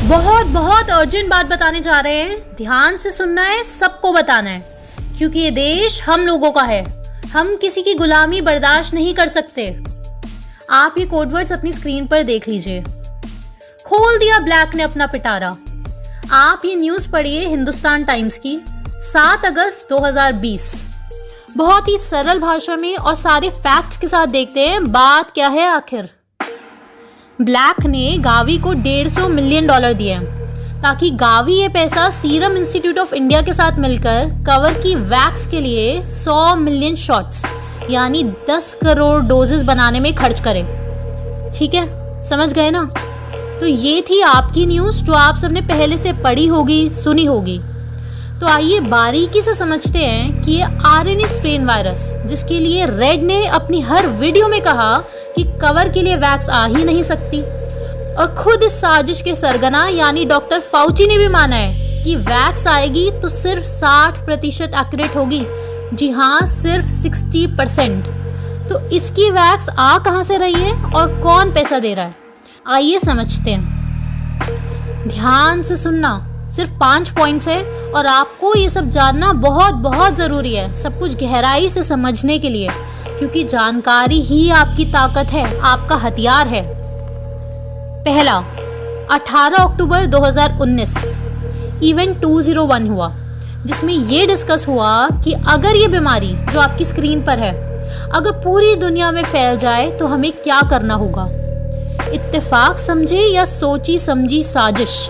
बहुत बहुत अर्जेंट बात बताने जा रहे हैं। ध्यान से सुनना है, सबको बताना है, क्योंकि ये देश हम लोगों का है। हम किसी की गुलामी बर्दाश्त नहीं कर सकते। आप ये कोडवर्ड्स अपनी स्क्रीन पर देख लीजिए। खोल दिया ब्लैक ने अपना पिटारा। आप ये न्यूज़ पढ़िए हिंदुस्तान टाइम्स की, 7 अगस्त 2020। बहुत ही सरल भाषा में और सारे फैक्ट्स के साथ देखते हैं बात क्या है आखिर। ब्लैक ने गावी को $150 मिलियन दिए ताकि गावी ये पैसा सीरम इंस्टीट्यूट ऑफ इंडिया के साथ मिलकर कवर की वैक्स के लिए 100 मिलियन शॉट्स यानी 10 करोड़ डोजेस बनाने में खर्च करे। ठीक है, समझ गए ना? तो ये थी आपकी न्यूज़ जो आप सबने पहले से पढ़ी होगी, सुनी होगी। तो आइए बारीकी से समझते हैं कि ये आरएनए स्ट्रेन वायरस, जिसके लिए रेड ने अपनी हर वीडियो में कहा कि कवर के लिए वैक्स आ ही नहीं सकती, और खुद इस साजिश के सरगना यानी डॉक्टर फाउची ने भी माना है कि वैक्स आएगी तो सिर्फ 60% एक्यूरेट होगी। जी हाँ, सिर्फ 60%। तो इसकी वैक्स आ कहाँ से रही है और कौन पैसा दे रहा है, आइए समझते हैं। ध्यान से सुनना, सिर्फ 5 पॉइंट्स है और आपको ये सब जानना बहुत बहुत ज़रूरी है, सब कुछ गहराई से समझने के लिए, क्योंकि जानकारी ही आपकी ताकत है, आपका हथियार है। पहला, 18 अक्टूबर 2019 इवेंट 201 हुआ, जिसमें ये डिस्कस हुआ कि अगर ये बीमारी जो आपकी स्क्रीन पर है अगर पूरी दुनिया में फैल जाए तो हमें क्या करना होगा। इत्तेफाक समझे या सोची समझी साजिश,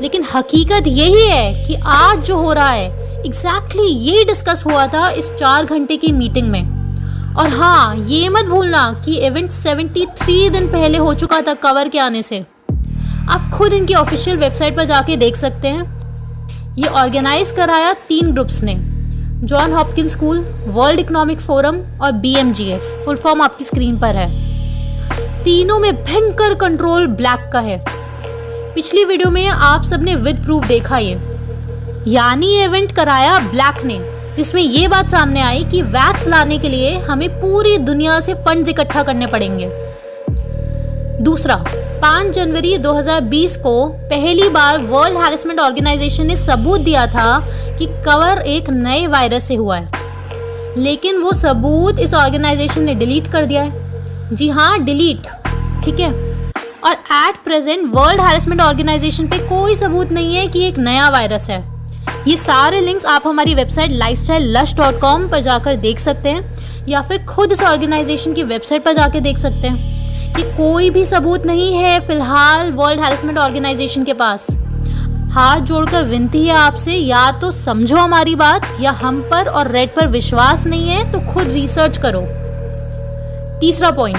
लेकिन हकीकत यही है कि आज जो हो रहा है एग्जैक्टली यही डिस्कस हुआ था इस 4 घंटे की मीटिंग में। और हाँ, ये मत भूलना कि इवेंट 73 दिन पहले हो चुका था कवर के आने से। आप खुद इनकी ऑफिशियल वेबसाइट पर जाके देख सकते हैं। ये ऑर्गेनाइज कराया 3 ग्रुप्स ने, John Hopkins school, world economic forum और BMGF। फुल फॉर्म आपकी स्क्रीन पर है। तीनों में भयंकर कंट्रोल ब्लैक का है। पिछली वीडियो में आप सबने विद प्रूफ देखा ये, यानी इवेंट कराया ब्लैक ने, जिसमें ये बात सामने आई कि वैक्स लाने के लिए हमें पूरी दुनिया से फंड्स इकट्ठा करने पड़ेंगे। दूसरा, 5 जनवरी 2020 को पहली बार वर्ल्ड हैरेसमेंट ऑर्गेनाइजेशन ने सबूत दिया था कि कवर एक नए वायरस से हुआ है, लेकिन वो सबूत इस ऑर्गेनाइजेशन ने डिलीट कर दिया है। जी हाँ, डिलीट। ठीक है, और at present world harassment organization पे कोई सबूत नहीं है कि एक नया वायरस है। ये सारे लिंक्स आप हमारी वेबसाइट lifestylelush.com पर जाकर देख सकते हैं, या फिर खुद इस ऑर्गेनाइजेशन की वेबसाइट पर जाकर देख सकते हैं कि कोई भी सबूत नहीं है फिलहाल वर्ल्ड हैरेसमेंट ऑर्गेनाइजेशन के पास। हाथ जोड़कर विनती है आपसे, या तो समझो हमारी बात, या हम पर और रेड पर विश्वास नहीं है तो खुद रिसर्च करो। तीसरा पॉइंट,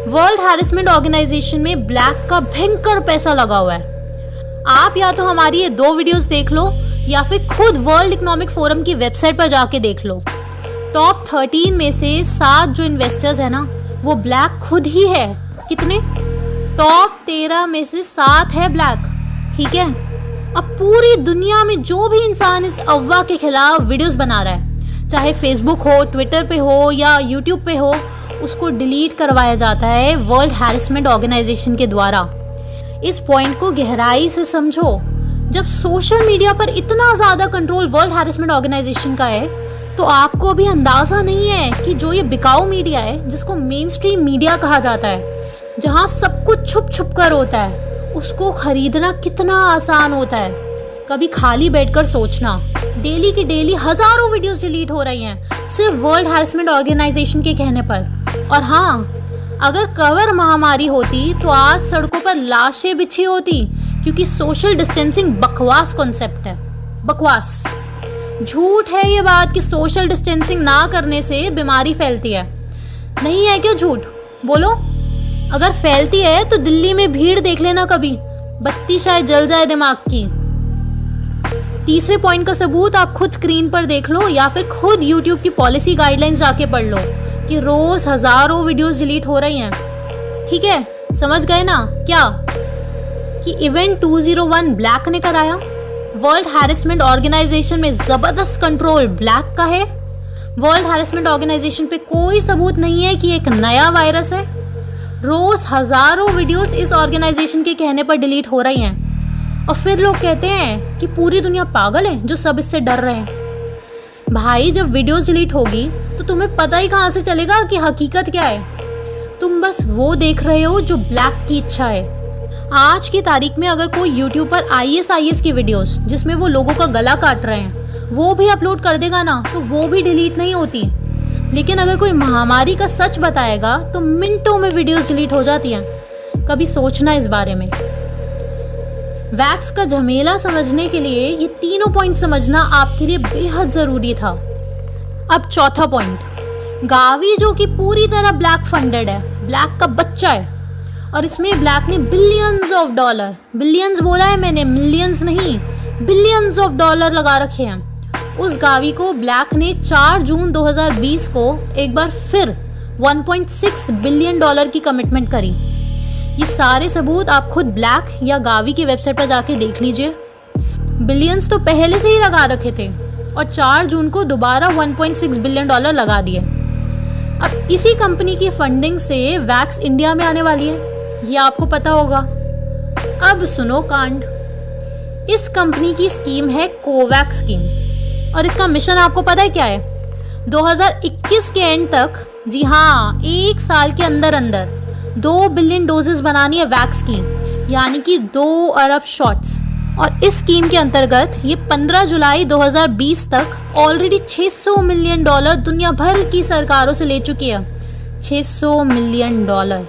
वर्ल्ड हैरेसमेंट ऑर्गेनाइजेशन में ब्लैक का भयंकर पैसा लगा हुआ है। आप या तो हमारी ये 2 वीडियोस देख लो या फिर खुद वर्ल्ड इकोनॉमिक फोरम की वेबसाइट पर जाके देख लो। टॉप 13 में से 7 जो इन्वेस्टर्स है ना, वो ब्लैक खुद ही है। कितने? टॉप 13 में से 7 है ब्लैक। ठीक है, अब पूरी दुनिया में जो भी इंसान इस अफवाह के खिलाफ वीडियोस बना रहा है, चाहे फेसबुक हो, ट्विटर पे हो या यूट्यूब पे हो, उसको डिलीट करवाया जाता है वर्ल्ड हैरेसमेंट ऑर्गेनाइजेशन के द्वारा। इस पॉइंट को गहराई से समझो। जब सोशल मीडिया पर इतना ज्यादा कंट्रोल वर्ल्ड हैरेसमेंट ऑर्गेनाइजेशन का है, तो आपको अभी अंदाजा नहीं है कि जो ये बिकाऊ मीडिया है, जिसको मेन स्ट्रीम मीडिया कहा जाता है, जहां सब कुछ छुप छुप कर होता है, उसको खरीदना कितना आसान होता है। कभी खाली बैठकर सोचना, डेली की डेली हजारों वीडियोस डिलीट हो रही हैं सिर्फ वर्ल्ड हैरेसमेंट ऑर्गेनाइजेशन के कहने पर। और हाँ, अगर कवर महामारी होती तो आज सड़कों पर लाशें बिछी होती, क्योंकि सोशल डिस्टेंसिंग बकवास कॉन्सेप्ट है। बकवास, झूठ है ये बात कि सोशल डिस्टेंसिंग ना करने से बीमारी फैलती है। नहीं है क्या झूठ? बोलो। अगर फैलती है तो दिल्ली में भीड़ देख लेना कभी, बत्ती शायद जल जाए दिमाग की। तीसरे पॉइंट का सबूत आप खुद स्क्रीन पर देख लो, या फिर खुद यूट्यूब की पॉलिसी गाइडलाइंस जाके पढ़ लो कि रोज हजारों वीडियोस डिलीट हो रही हैं। ठीक है, समझ गए ना क्या कि इवेंट 201 ब्लैक ने कराया। वर्ल्ड हैरेसमेंट ऑर्गेनाइजेशन में जबरदस्त कंट्रोल ब्लैक का है। वर्ल्ड हैरेसमेंट ऑर्गेनाइजेशन पे कोई सबूत नहीं है कि एक नया वायरस है। रोज हजारों वीडियोस इस ऑर्गेनाइजेशन के कहने पर डिलीट हो रही हैं। और फिर लोग कहते हैं कि पूरी दुनिया पागल है जो सब इससे डर रहे हैं। भाई, जब वीडियोस डिलीट होगी तो तुम्हें पता ही कहाँ से चलेगा कि हकीकत क्या है। तुम बस वो देख रहे हो जो ब्लैक की इच्छा है। आज की तारीख में अगर कोई यूट्यूब पर IS की वीडियोस जिसमें वो लोगों का गला काट रहे हैं वो भी अपलोड कर देगा ना, तो वो भी डिलीट नहीं होती। लेकिन अगर कोई महामारी का सच बताएगा तो मिनटों में वीडियोस डिलीट हो जाती हैं। कभी सोचना इस बारे में। वैक्स का झमेला समझने के लिए ये तीनों पॉइंट समझना आपके लिए बेहद जरूरी था। अब चौथा पॉइंट, गावी जो कि पूरी तरह ब्लैक फंडेड है, ब्लैक का बच्चा है, और इसमें ब्लैक ने बिलियंस ऑफ डॉलर, बिलियंस बोला है मैंने, मिलियंस नहीं, बिलियंस ऑफ डॉलर लगा रखे हैं। उस गावी को ब्लैक ने 4 जून 2020 को एक बार फिर 1.6 बिलियन डॉलर की कमिटमेंट करी। ये सारे सबूत आप खुद ब्लैक या गावी की वेबसाइट पर जाके देख लीजिए। बिलियंस तो पहले से ही लगा रखे थे और 4 जून को दोबारा 1.6 बिलियन डॉलर लगा दिए। अब इसी कंपनी की फंडिंग से वैक्स इंडिया में आने वाली है, ये आपको पता होगा। अब सुनो कांड। इस कंपनी की स्कीम है कोवैक्स स्कीम, और इसका मिशन आपको पता है क्या है? 2021 के एंड तक, जी हाँ, 1 साल के अंदर अंदर 2 बिलियन डोजेस बनानी है वैक्स की, यानी कि 2 अरब शॉट्स। और इस स्कीम के अंतर्गत ये 15 जुलाई 2020 तक ऑलरेडी 600 मिलियन डॉलर दुनिया भर की सरकारों से ले चुकी है। 600 मिलियन डॉलर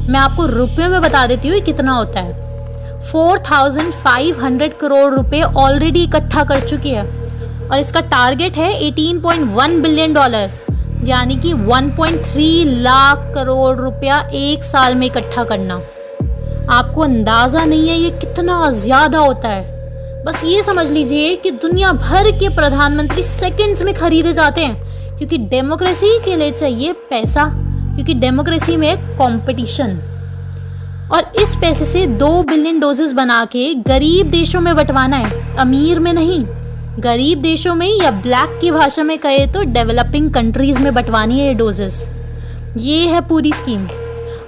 मैं आपको रुपये में बता देती हूँ कितना होता है। 4500 करोड़ रुपए ऑलरेडी इकट्ठा कर चुकी है, और इसका टारगेट है 18.1 बिलियन डॉलर, यानी कि 1.3 लाख करोड़ रुपया 1 साल में इकट्ठा करना। आपको अंदाजा नहीं है ये कितना ज्यादा होता है। बस ये समझ लीजिए कि दुनिया भर के प्रधानमंत्री सेकंड्स में खरीदे जाते हैं, क्योंकि डेमोक्रेसी के लिए चाहिए पैसा, क्योंकि डेमोक्रेसी में एक कंपटीशन। और इस पैसे से 2 बिलियन डोजेस बना के गरीब देशों में बंटवाना है, अमीर में नहीं। गरीब देशों में, या ब्लैक की भाषा में कहे तो डेवलपिंग कंट्रीज में बंटवानी है ये डोजेस। ये है पूरी स्कीम।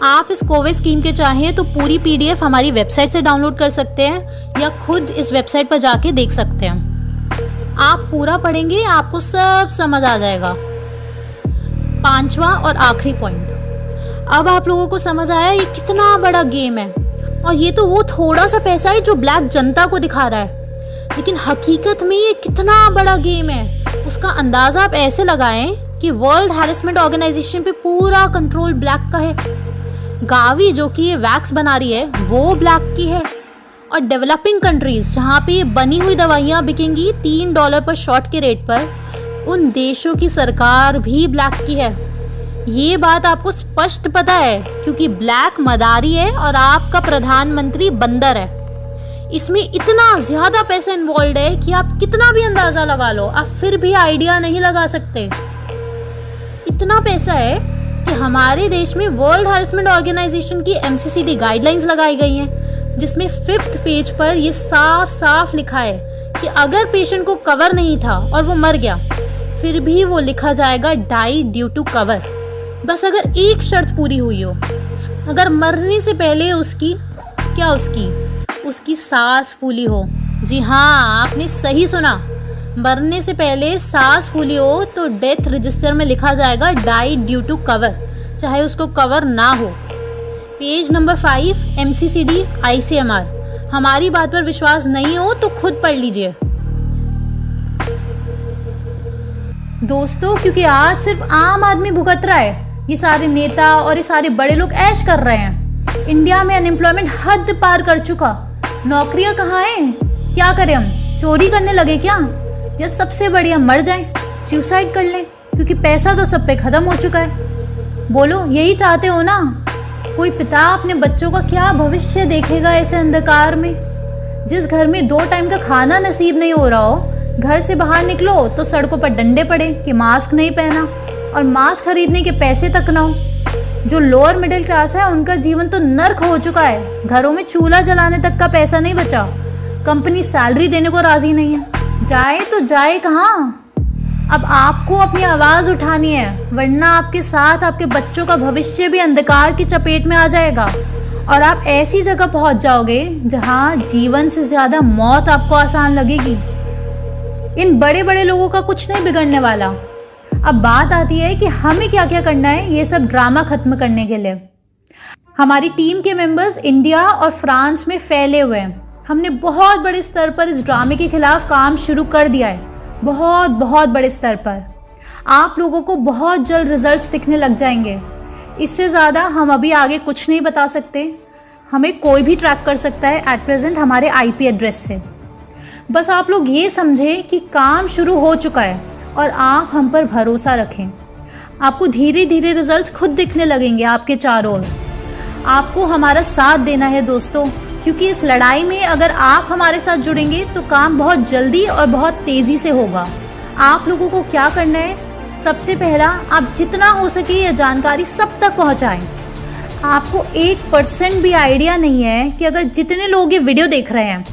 आप इस कोवैक्स स्कीम के चाहें तो पूरी PDF हमारी वेबसाइट से डाउनलोड कर सकते हैं, या खुद इस वेबसाइट पर जाके देख सकते हैं। आप पूरा पढ़ेंगे आपको सब समझ आ जाएगा। 5वां और आखिरी पॉइंट, अब आप लोगों को समझ आया ये कितना बड़ा गेम है। और ये तो वो थोड़ा सा पैसा है जो ब्लैक जनता को दिखा रहा है, लेकिन हकीकत में ये कितना बड़ा गेम है उसका अंदाजा आप ऐसे लगाएं कि वर्ल्ड हैरेसमेंट ऑर्गेनाइजेशन पे पूरा कंट्रोल ब्लैक का है। गावी जो कि ये वैक्स बना रही है वो ब्लैक की है, और डेवलपिंग कंट्रीज जहाँ पे ये बनी हुई दवाइयाँ बिकेंगी $3 पर शॉट के रेट पर, उन देशों की सरकार भी ब्लैक की है। ये बात आपको स्पष्ट पता है, क्योंकि ब्लैक मदारी है और आपका प्रधानमंत्री बंदर है। इसमें इतना ज्यादा पैसा इन्वॉल्व है कि आप कितना भी अंदाजा लगा लो, आप फिर भी आइडिया नहीं लगा सकते। इतना पैसा है कि हमारे देश में वर्ल्ड हैरेसमेंट ऑर्गेनाइजेशन की MCCD गाइडलाइंस लगाई गई हैं, जिसमें 5th पेज पर ये साफ साफ लिखा है कि अगर पेशेंट को कवर नहीं था और वो मर गया, फिर भी वो लिखा जाएगा डाई ड्यू टू कवर। बस अगर एक शर्त पूरी हुई हो, अगर मरने से पहले उसकी सांस फूली हो। जी हाँ, आपने सही सुना, मरने से पहले सांस फूली हो तो डेथ रजिस्टर में लिखा जाएगा डाई ड्यू टू कवर, चाहे उसको कवर ना हो। Page number 5 MCCD ICMR। हमारी बात पर विश्वास नहीं हो तो खुद पढ़ लीजिए दोस्तों, क्योंकि आज सिर्फ आम आदमी भुगत रहा है। ये सारे नेता और ये सारे बड़े लोग ऐश कर रहे हैं। इंडिया में अनएम्प्लॉयमेंट हद पार कर चुका, नौकरियां कहाँ हैं? क्या करें हम? चोरी करने लगे क्या? या सबसे बढ़िया मर जाएं, सुसाइड कर लें, क्योंकि पैसा तो सब पे खत्म हो चुका है। बोलो, यही चाहते हो ना? कोई पिता अपने बच्चों का क्या भविष्य देखेगा ऐसे अंधकार में? जिस घर में 2 टाइम का खाना नसीब नहीं हो रहा हो, घर से बाहर निकलो तो सड़कों पर डंडे पड़े कि मास्क नहीं पहना, और मास्क खरीदने के पैसे तक ना हो। जो लोअर मिडिल क्लास है उनका जीवन तो नर्क हो चुका है। घरों में चूल्हा जलाने तक का पैसा नहीं बचा, कंपनी सैलरी देने को राजी नहीं है। जाए तो जाए कहाँ? अब आपको अपनी आवाज उठानी है, वरना आपके साथ आपके बच्चों का भविष्य भी अंधकार की चपेट में आ जाएगा। और आप ऐसी जगह पहुंच जाओगे जहां जीवन से ज़्यादा मौत आपको आसान लगेगी। इन बड़े बड़े लोगों का कुछ नहीं बिगड़ने वाला। अब बात आती है कि हमें क्या क्या करना है ये सब ड्रामा खत्म करने के लिए। हमारी टीम के मेंबर्स इंडिया और फ्रांस में फैले हुए हैं। हमने बहुत बड़े स्तर पर इस ड्रामे के खिलाफ काम शुरू कर दिया है, बहुत बहुत बड़े स्तर पर। आप लोगों को बहुत जल्द रिजल्ट्स दिखने लग जाएंगे। इससे ज़्यादा हम अभी आगे कुछ नहीं बता सकते। हमें कोई भी ट्रैक कर सकता है एट प्रेजेंट हमारे आईपी एड्रेस से। बस आप लोग ये समझें कि काम शुरू हो चुका है और आप हम पर भरोसा रखें। आपको धीरे धीरे रिजल्ट्स खुद दिखने लगेंगे आपके चारों ओर। आपको हमारा साथ देना है दोस्तों, क्योंकि इस लड़ाई में अगर आप हमारे साथ जुड़ेंगे तो काम बहुत जल्दी और बहुत तेज़ी से होगा। आप लोगों को क्या करना है? सबसे पहला, आप जितना हो सके यह जानकारी सब तक पहुंचाएं। आपको 1% भी आइडिया नहीं है कि अगर जितने लोग ये वीडियो देख रहे हैं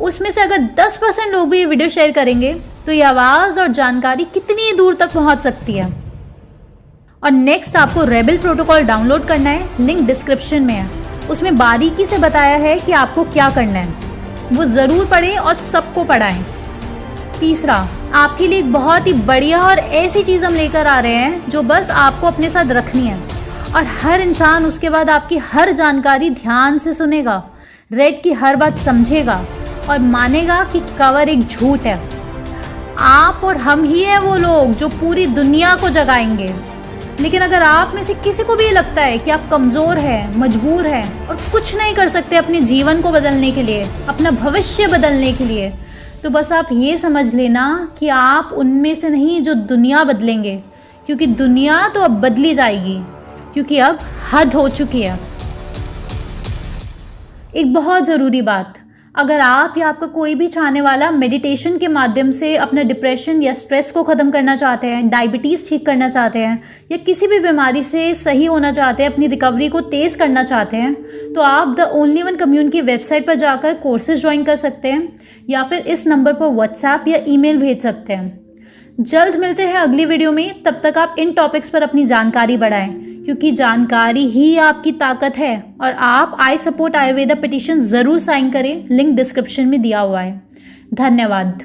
उसमें से अगर 10% लोग भी ये वीडियो शेयर करेंगे तो ये आवाज़ और जानकारी कितनी दूर तक पहुंच सकती है। और नेक्स्ट, आपको रेबेल प्रोटोकॉल डाउनलोड करना है, लिंक डिस्क्रिप्शन में है। उसमें बारीकी से बताया है कि आपको क्या करना है। वो ज़रूर पढ़ें और सबको पढ़ाएं। तीसरा, आपके लिए एक बहुत ही बढ़िया और ऐसी चीज़ हम लेकर आ रहे हैं जो बस आपको अपने साथ रखनी है और हर इंसान उसके बाद आपकी हर जानकारी ध्यान से सुनेगा, रेड की हर बात समझेगा और मानेगा कि कवर एक झूठ है। आप और हम ही हैं वो लोग जो पूरी दुनिया को जगाएंगे। लेकिन अगर आप में से किसी को भी लगता है कि आप कमज़ोर हैं, मजबूर हैं और कुछ नहीं कर सकते अपने जीवन को बदलने के लिए, अपना भविष्य बदलने के लिए, तो बस आप ये समझ लेना कि आप उनमें से नहीं जो दुनिया बदलेंगे। क्योंकि दुनिया तो अब बदली जाएगी, क्योंकि अब हद हो चुकी है। एक बहुत ज़रूरी बात, अगर आप या आपका कोई भी चाहने वाला मेडिटेशन के माध्यम से अपना डिप्रेशन या स्ट्रेस को ख़त्म करना चाहते हैं, डायबिटीज़ ठीक करना चाहते हैं या किसी भी बीमारी से सही होना चाहते हैं, अपनी रिकवरी को तेज़ करना चाहते हैं, तो आप द ओनली वन कम्युन की वेबसाइट पर जाकर कोर्सेज ज्वाइन कर सकते हैं या फिर इस नंबर पर व्हाट्सएप या ईमेल भेज सकते हैं। जल्द मिलते हैं अगली वीडियो में। तब तक आप इन टॉपिक्स पर अपनी जानकारी बढ़ाएं, क्योंकि जानकारी ही आपकी ताकत है। और आप आई सपोर्ट आयुर्वेदा पिटीशन ज़रूर साइन करें, लिंक डिस्क्रिप्शन में दिया हुआ है। धन्यवाद।